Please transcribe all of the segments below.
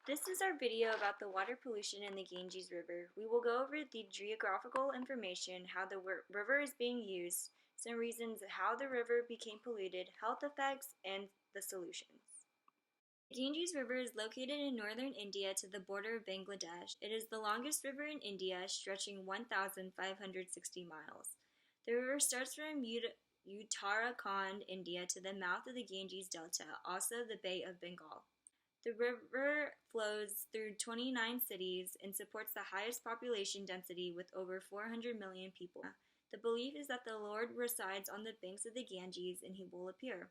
This is our video about the water pollution in the Ganges River. We will go over the geographical information, how the river is being used, some reasons how the river became polluted, health effects, and the solutions. The Ganges River is located in northern India to the border of Bangladesh. It is the longest river in India, stretching 1,560 miles. The river starts from Uttarakhand, India, to the mouth of the Ganges Delta, also the Bay of Bengal. The river flows through 29 cities and supports the highest population density with over 400 million people. The belief is that the Lord resides on the banks of the Ganges and he will appear.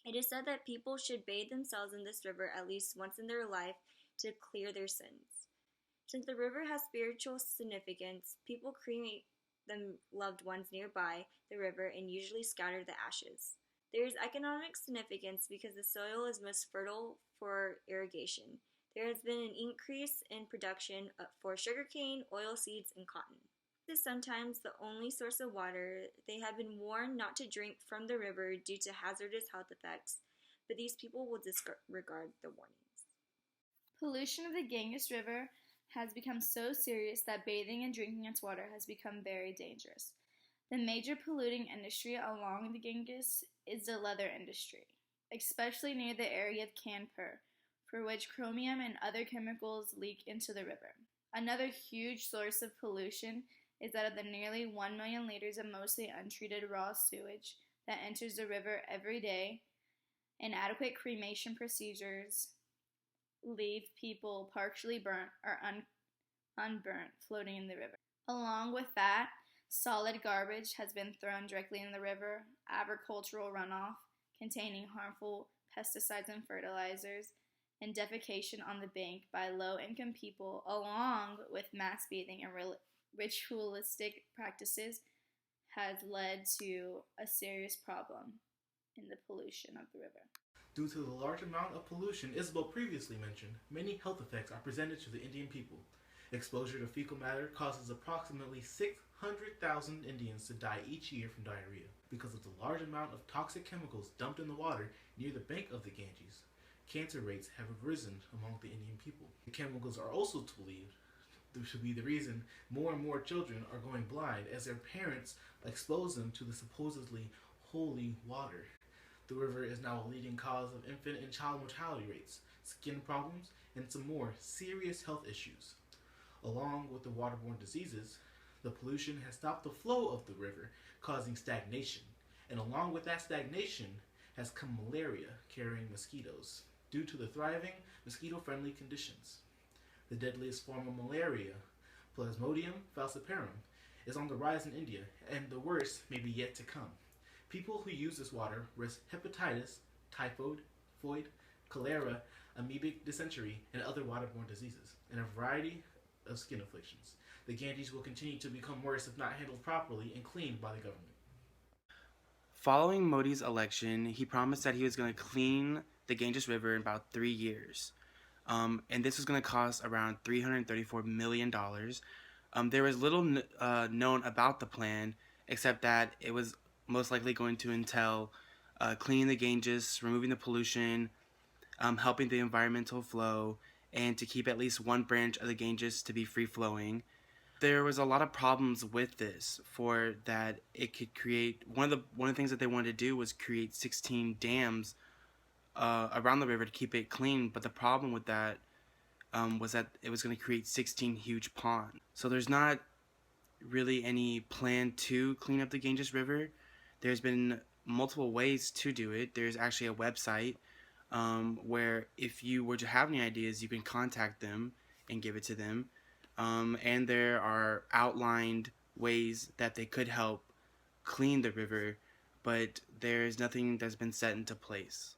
It is said that people should bathe themselves in this river at least once in their life to clear their sins. Since the river has spiritual significance, people cremate the loved ones nearby the river and usually scatter the ashes. There is economic significance because the soil is most fertile for irrigation. There has been an increase in production for sugarcane, oilseeds, and cotton. This is sometimes the only source of water. They have been warned not to drink from the river due to hazardous health effects, but these people will disregard the warnings. Pollution of the Ganges River has become so serious that bathing and drinking its water has become very dangerous. The major polluting industry along the Ganges is the leather industry, especially near the area of Kanpur, for which chromium and other chemicals leak into the river. Another huge source of pollution is that of the nearly 1 million liters of mostly untreated raw sewage that enters the river every day. Inadequate cremation procedures leave people partially burnt or unburnt floating in the river. Along with that, solid garbage has been thrown directly in the river, agricultural runoff containing harmful pesticides and fertilizers, and defecation on the bank by low-income people, along with mass bathing and ritualistic practices, has led to a serious problem in the pollution of the river. Due to the large amount of pollution Isabel previously mentioned, many health effects are presented to the Indian people. Exposure to fecal matter causes approximately 600,000 Indians to die each year from diarrhea because of the large amount of toxic chemicals dumped in the water near the bank of the Ganges. Cancer rates have risen among the Indian people. The chemicals are also believed to be the reason more and more children are going blind as their parents expose them to the supposedly holy water. The river is now a leading cause of infant and child mortality rates, skin problems, and some more serious health issues. Along with the waterborne diseases, the pollution has stopped the flow of the river, causing stagnation. And along with that stagnation has come malaria carrying mosquitoes, due to the thriving mosquito-friendly conditions. The deadliest form of malaria, Plasmodium falciparum, is on the rise in India, and the worst may be yet to come. People who use this water risk hepatitis, typhoid, cholera, amoebic dysentery, and other waterborne diseases, and a variety of skin afflictions. The Ganges will continue to become worse if not handled properly and cleaned by the government. Following Modi's election, he promised that he was going to clean the Ganges River in about 3 years. And this was going to cost around $334 million. There was little known about the plan, except that it was most likely going to entail cleaning the Ganges, removing the pollution, helping the environmental flow, and to keep at least one branch of the Ganges to be free-flowing. There was a lot of problems with this, for that it could create, one of the things that they wanted to do was create 16 dams around the river to keep it clean, but the problem with that was that it was going to create 16 huge ponds. So there's not really any plan to clean up the Ganges River. There's been multiple ways to do it. There's actually a website where if you were to have any ideas, you can contact them and give it to them. And there are outlined ways that they could help clean the river, but there's nothing that's been set into place.